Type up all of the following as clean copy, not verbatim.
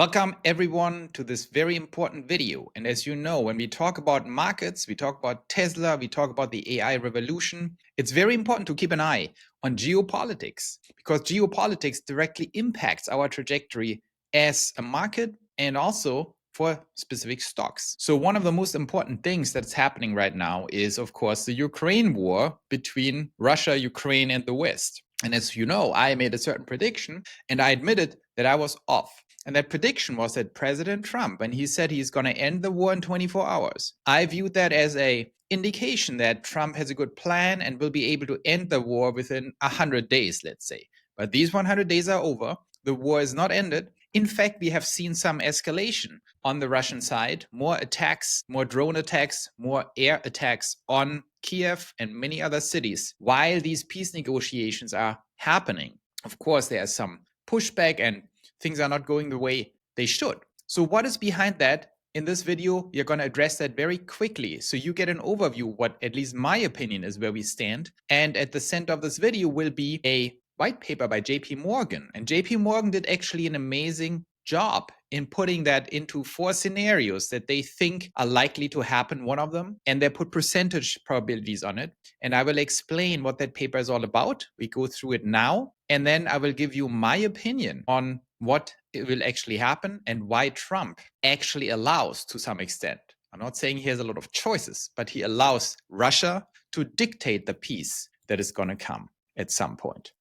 Welcome everyone to this very important video. And as you know, when we talk about markets, we talk about Tesla, we talk about the AI revolution, it's very important to keep an eye on geopolitics because geopolitics directly impacts our trajectory as a market and also for specific stocks. So one of the most important things that's happening right now is, of course, the Ukraine war between Russia, Ukraine, and the West. And as you know, I made a certain prediction and I admitted that I was off. And that prediction was that President Trump, when he said he's going to end the war in 24 hours, I viewed that as an indication that Trump has a good plan and will be able to end the war within 100 days, let's say. But these 100 days are over. The war is not ended. In fact, we have seen some escalation on the Russian side, more attacks, more drone attacks, more air attacks on Kiev and many other cities while these peace negotiations are happening. Of course, there is some pushback and things are not going the way they should. So what is behind that? In this video, we are going to address that very quickly so you get an overview what at least my opinion is where we stand. And at the center of this video will be a white paper by JP Morgan. And JP Morgan did actually an amazing job in putting that into 4 scenarios that they think are likely to happen, one of them, and they put percentage probabilities on it. And I will explain what that paper is all about. We go through it now, and then I will give you my opinion on what will actually happen and why Trump actually allows, to some extent, I'm not saying he has a lot of choices, but he allows Russia to dictate the peace that is going to come at some point.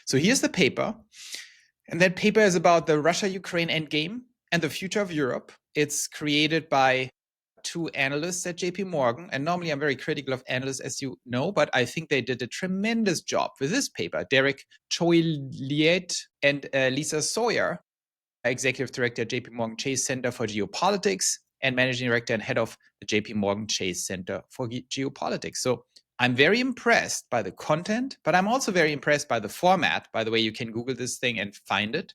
So here's the paper. And that paper is about the Russia-Ukraine endgame and the future of Europe. It's created by 2 analysts at JP Morgan. And normally I'm very critical of analysts, as you know, but I think they did a tremendous job with this paper. Derek Choiliet and Lisa Sawyer, Executive Director at JP Morgan Chase Center for Geopolitics and Managing Director and Head of the JP Morgan Chase Center for Geopolitics. So I'm very impressed by the content, but I'm also very impressed by the format. By the way, you can Google this thing and find it.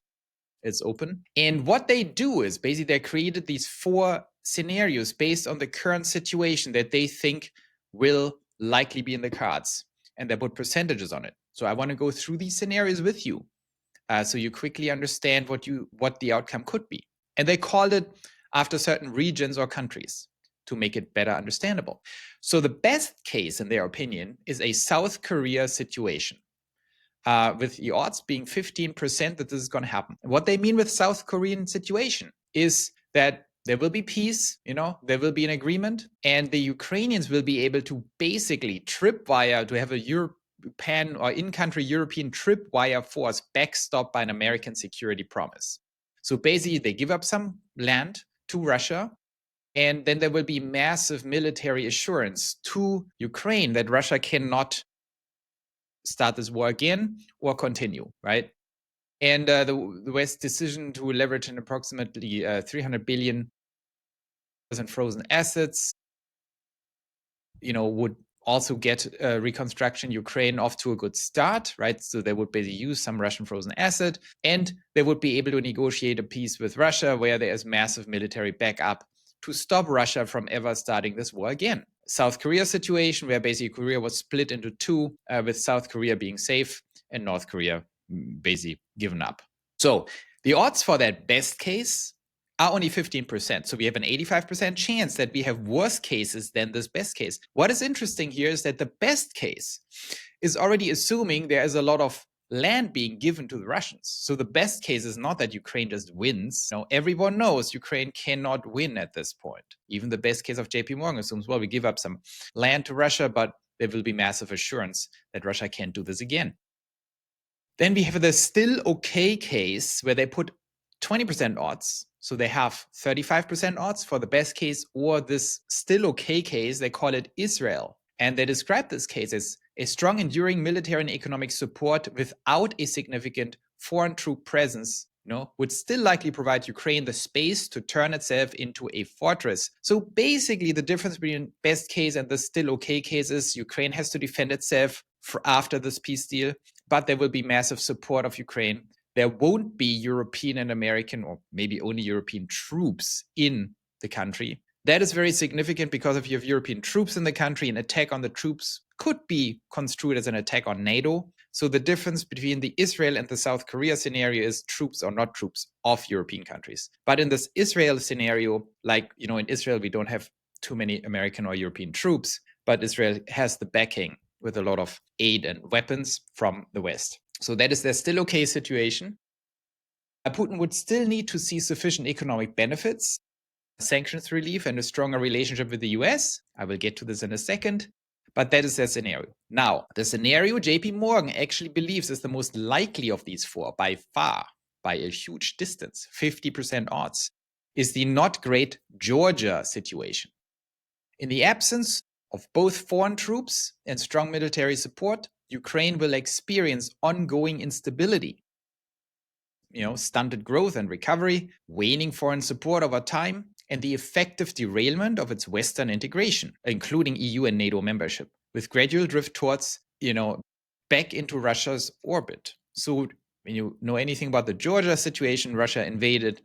It's open. And what they do is basically they created these 4 scenarios based on the current situation that they think will likely be in the cards. And they put percentages on it. So I want to go through these scenarios with you so you quickly understand what the outcome could be. And they called it after certain regions or countries to make it better understandable. So the best case, in their opinion, is a South Korea situation, with the odds being 15% that this is going to happen. And what they mean with South Korean situation is that there will be peace, there will be an agreement, and the Ukrainians will be able to basically tripwire to have a European or in-country European tripwire force backstopped by an American security promise. So basically, they give up some land to Russia, and then there will be massive military assurance to Ukraine that Russia cannot start this war again or continue, right? And the West's decision to leverage an approximately $300 billion in frozen assets, would also get reconstruction Ukraine off to a good start, right? So they would basically use some Russian frozen asset, and they would be able to negotiate a peace with Russia where there is massive military backup to stop Russia from ever starting this war again. South Korea situation where basically Korea was split into 2, with South Korea being safe and North Korea basically given up. So the odds for that best case are only 15%. So we have an 85% chance that we have worse cases than this best case. What is interesting here is that the best case is already assuming there is a lot of land being given to the Russians. So the best case is not that Ukraine just wins. Everyone knows Ukraine cannot win at this point. Even the best case of JP Morgan assumes, well, we give up some land to Russia, but there will be massive assurance that Russia can't do this again. Then we have the still okay case where they put 20% odds. So they have 35% odds for the best case, or this still okay case, they call it Israel. And they describe this case as a strong, enduring military and economic support without a significant foreign troop presence, would still likely provide Ukraine the space to turn itself into a fortress. So basically, the difference between best case and the still okay case is Ukraine has to defend itself after this peace deal, but there will be massive support of Ukraine. There won't be European and American, or maybe only European troops in the country. That is very significant because if you have European troops in the country, an attack on the troops could be construed as an attack on NATO. So the difference between the Israel and the South Korea scenario is troops or not troops of European countries. But in this Israel scenario, like, in Israel, we don't have too many American or European troops, but Israel has the backing with a lot of aid and weapons from the West. So that is their still okay situation. Putin would still need to see sufficient economic benefits, sanctions relief, and a stronger relationship with the US. I will get to this in a second, but that is their scenario. Now, the scenario JP Morgan actually believes is the most likely of these four by far, by a huge distance, 50% odds, is the not great Georgia situation. In the absence of both foreign troops and strong military support, Ukraine will experience ongoing instability. Stunted growth and recovery, waning foreign support over time, and the effective derailment of its Western integration, including EU and NATO membership, with gradual drift towards, back into Russia's orbit. So when you know anything about the Georgia situation, Russia invaded.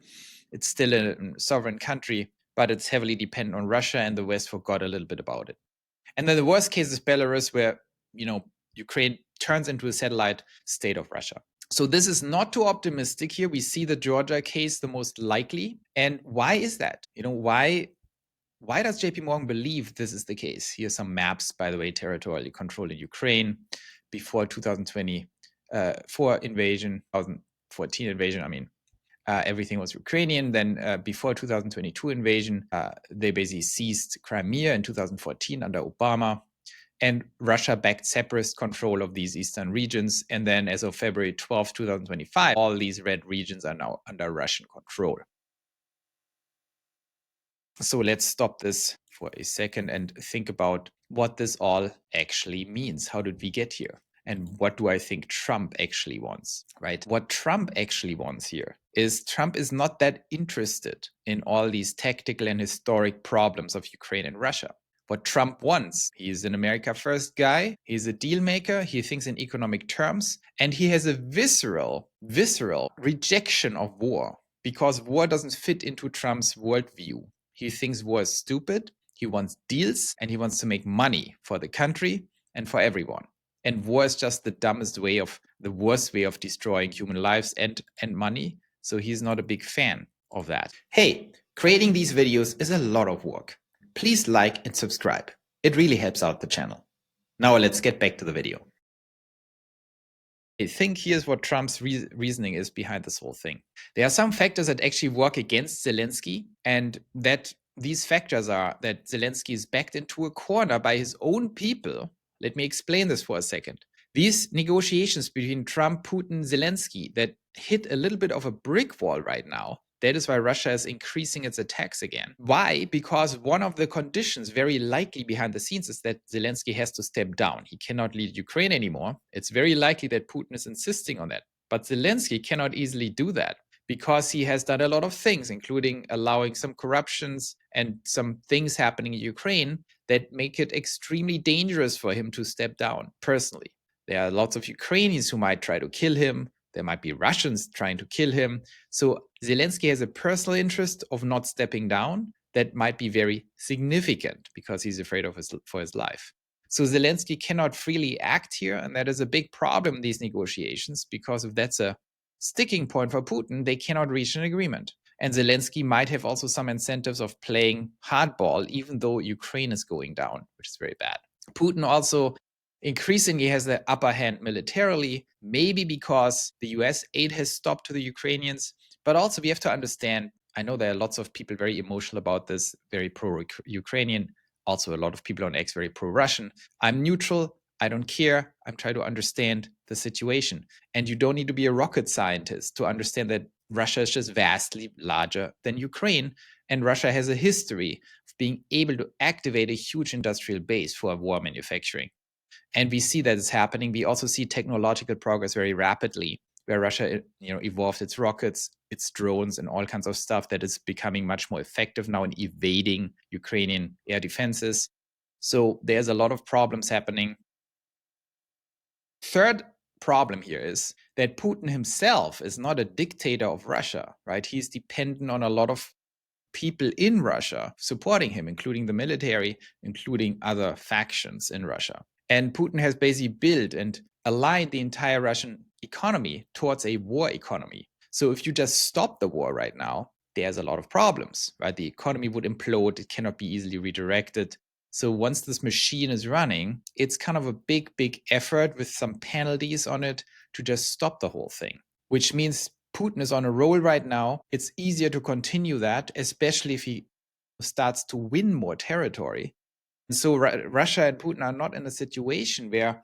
It's still a sovereign country, but it's heavily dependent on Russia, and the West forgot a little bit about it. And then the worst case is Belarus, where, Ukraine turns into a satellite state of Russia. So this is not too optimistic here. We see the Georgia case the most likely. And why is that? Why does JP Morgan believe this is the case? Here's some maps, by the way, territorially controlled in Ukraine before 2024 invasion, 2014 invasion. Everything was Ukrainian. Then before 2022 invasion, they basically seized Crimea in 2014 under Obama. And Russia backed separatist control of these eastern regions. And then as of February 12, 2025, all these red regions are now under Russian control. So let's stop this for a second and think about what this all actually means. How did we get here? And what do I think Trump actually wants, right? What Trump actually wants here is Trump is not that interested in all these tactical and historic problems of Ukraine and Russia. What Trump wants, he's an America First guy, he's a deal maker, he thinks in economic terms, and he has a visceral rejection of war because war doesn't fit into Trump's worldview. He thinks war is stupid, he wants deals, and he wants to make money for the country and for everyone. And war is just the worst way of destroying human lives and money. So he's not a big fan of that. Hey, creating these videos is a lot of work. Please like and subscribe. It really helps out the channel. Now let's get back to the video. I think here's what Trump's reasoning is behind this whole thing. There are some factors that actually work against Zelensky, and that these factors are that Zelensky is backed into a corner by his own people. Let me explain this for a second. These negotiations between Trump, Putin, Zelensky that hit a little bit of a brick wall right now. That is why Russia is increasing its attacks again. Why? Because one of the conditions very likely behind the scenes is that Zelensky has to step down. He cannot lead Ukraine anymore. It's very likely that Putin is insisting on that. But Zelensky cannot easily do that because he has done a lot of things, including allowing some corruptions and some things happening in Ukraine that make it extremely dangerous for him to step down personally. There are lots of Ukrainians who might try to kill him. There might be Russians trying to kill him. So Zelensky has a personal interest of not stepping down that might be very significant because he's afraid for his life. So Zelensky cannot freely act here, and that is a big problem in these negotiations, because if that's a sticking point for Putin, they cannot reach an agreement. And Zelensky might have also some incentives of playing hardball, even though Ukraine is going down, which is very bad. Putin also increasingly has the upper hand militarily, maybe because the US aid has stopped to the Ukrainians. But also we have to understand, I know there are lots of people very emotional about this, very pro-Ukrainian, also a lot of people on X very pro-Russian. I'm neutral, I don't care, I'm trying to understand the situation. And you don't need to be a rocket scientist to understand that Russia is just vastly larger than Ukraine, and Russia has a history of being able to activate a huge industrial base for war manufacturing. And we see that it's happening. We also see technological progress very rapidly, where Russia, evolved its rockets, its drones, and all kinds of stuff that is becoming much more effective now in evading Ukrainian air defenses. So there's a lot of problems happening. Third problem here is that Putin himself is not a dictator of Russia, right? He's dependent on a lot of people in Russia supporting him, including the military, including other factions in Russia. And Putin has basically built and aligned the entire Russian economy towards a war economy. So if you just stop the war right now, there's a lot of problems, right? The economy would implode. It cannot be easily redirected. So once this machine is running, it's kind of a big, big effort with some penalties on it to just stop the whole thing, which means Putin is on a roll right now. It's easier to continue that, especially if he starts to win more territory. And so Russia and Putin are not in a situation where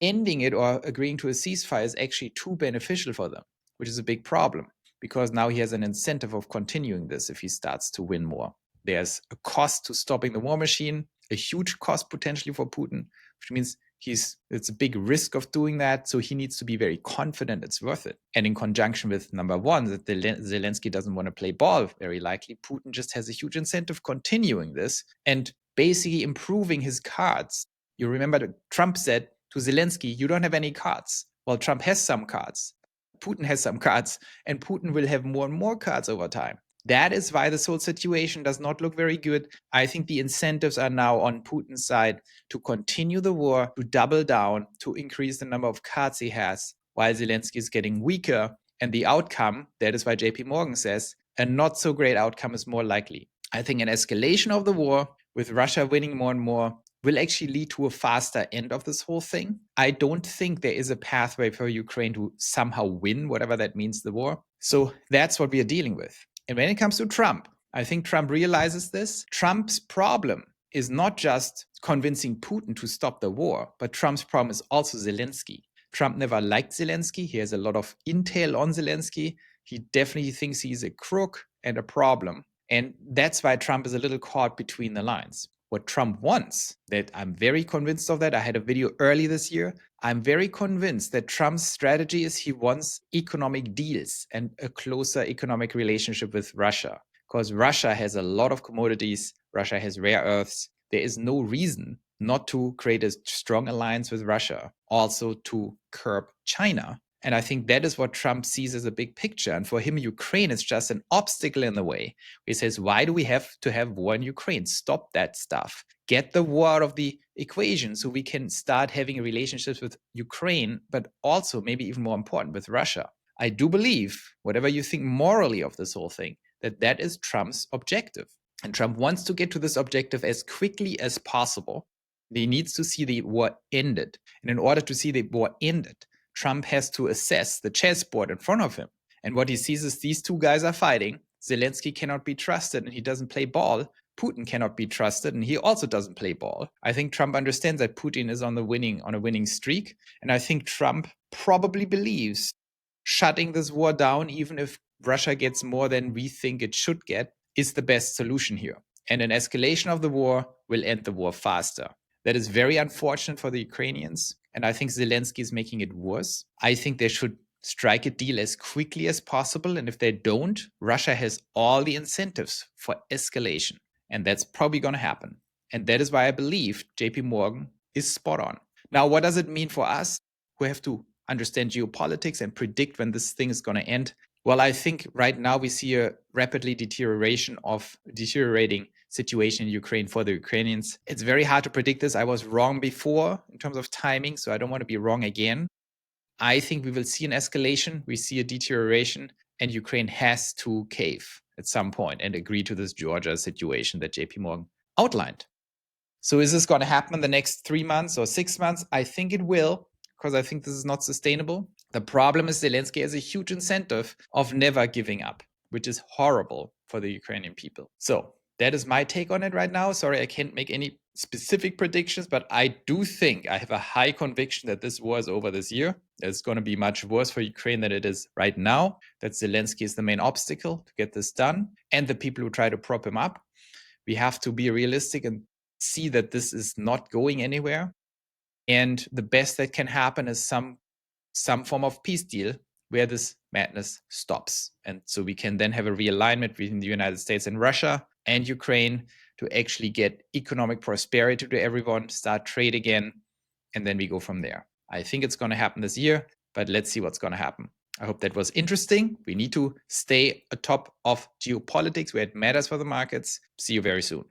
ending it or agreeing to a ceasefire is actually too beneficial for them, which is a big problem because now he has an incentive of continuing this if he starts to win more. There's a cost to stopping the war machine, a huge cost potentially for Putin, which means it's a big risk of doing that. So he needs to be very confident it's worth it. And in conjunction with number one, that Zelensky doesn't want to play ball, very likely, Putin just has a huge incentive continuing this and basically improving his cards. You remember that Trump said to Zelensky, you don't have any cards. Well, Trump has some cards. Putin has some cards, and Putin will have more and more cards over time. That is why this whole situation does not look very good. I think the incentives are now on Putin's side to continue the war, to double down, to increase the number of cards he has, while Zelensky is getting weaker. And the outcome, that is why JP Morgan says, a not so great outcome is more likely. I think an escalation of the war, with Russia winning more and more, will actually lead to a faster end of this whole thing. I don't think there is a pathway for Ukraine to somehow win, whatever that means, the war. So that's what we are dealing with. And when it comes to Trump, I think Trump realizes this. Trump's problem is not just convincing Putin to stop the war, but Trump's problem is also Zelensky. Trump never liked Zelensky. He has a lot of intel on Zelensky. He definitely thinks he's a crook and a problem. And that's why Trump is a little caught between the lines. What Trump wants, that I'm very convinced of that. I had a video early this year. I'm very convinced that Trump's strategy is he wants economic deals and a closer economic relationship with Russia, because Russia has a lot of commodities. Russia has rare earths. There is no reason not to create a strong alliance with Russia, also to curb China. And I think that is what Trump sees as a big picture. And for him, Ukraine is just an obstacle in the way. He says, why do we have to have war in Ukraine? Stop that stuff. Get the war out of the equation so we can start having relationships with Ukraine, but also, maybe even more important, with Russia. I do believe, whatever you think morally of this whole thing, that that is Trump's objective. And Trump wants to get to this objective as quickly as possible. He needs to see the war ended. And in order to see the war ended, Trump has to assess the chessboard in front of him. And what he sees is these two guys are fighting. Zelensky cannot be trusted and he doesn't play ball. Putin cannot be trusted and he also doesn't play ball. I think Trump understands that Putin is on a winning streak. And I think Trump probably believes shutting this war down, even if Russia gets more than we think it should get, is the best solution here. And an escalation of the war will end the war faster. That is very unfortunate for the Ukrainians. And I think Zelensky is making it worse. I think they should strike a deal as quickly as possible. And if they don't, Russia has all the incentives for escalation. And that's probably going to happen. And that is why I believe JP Morgan is spot on. Now, what does it mean for us who have to understand geopolitics and predict when this thing is going to end? Well, I think right now we see a rapidly deteriorating situation in Ukraine for the Ukrainians. It's very hard to predict this. I was wrong before in terms of timing, so I don't want to be wrong again. I think we will see an escalation, we see a deterioration, and Ukraine has to cave at some point and agree to this Georgia situation that JP Morgan outlined. So is this going to happen in the next 3 months or 6 months? I think it will, because I think this is not sustainable. The problem is Zelensky has a huge incentive of never giving up, which is horrible for the Ukrainian people. So that is my take on it right now. Sorry, I can't make any specific predictions, but I do think I have a high conviction that this war is over this year. It's going to be much worse for Ukraine than it is right now. That Zelensky is the main obstacle to get this done, and the people who try to prop him up. We have to be realistic and see that this is not going anywhere. And the best that can happen is some form of peace deal where this madness stops. And so we can then have a realignment between the United States and Russia and Ukraine to actually get economic prosperity to everyone, start trade again, and then we go from there. I think it's going to happen this year, but let's see what's going to happen. I hope that was interesting. We need to stay atop of geopolitics where it matters for the markets. See you very soon.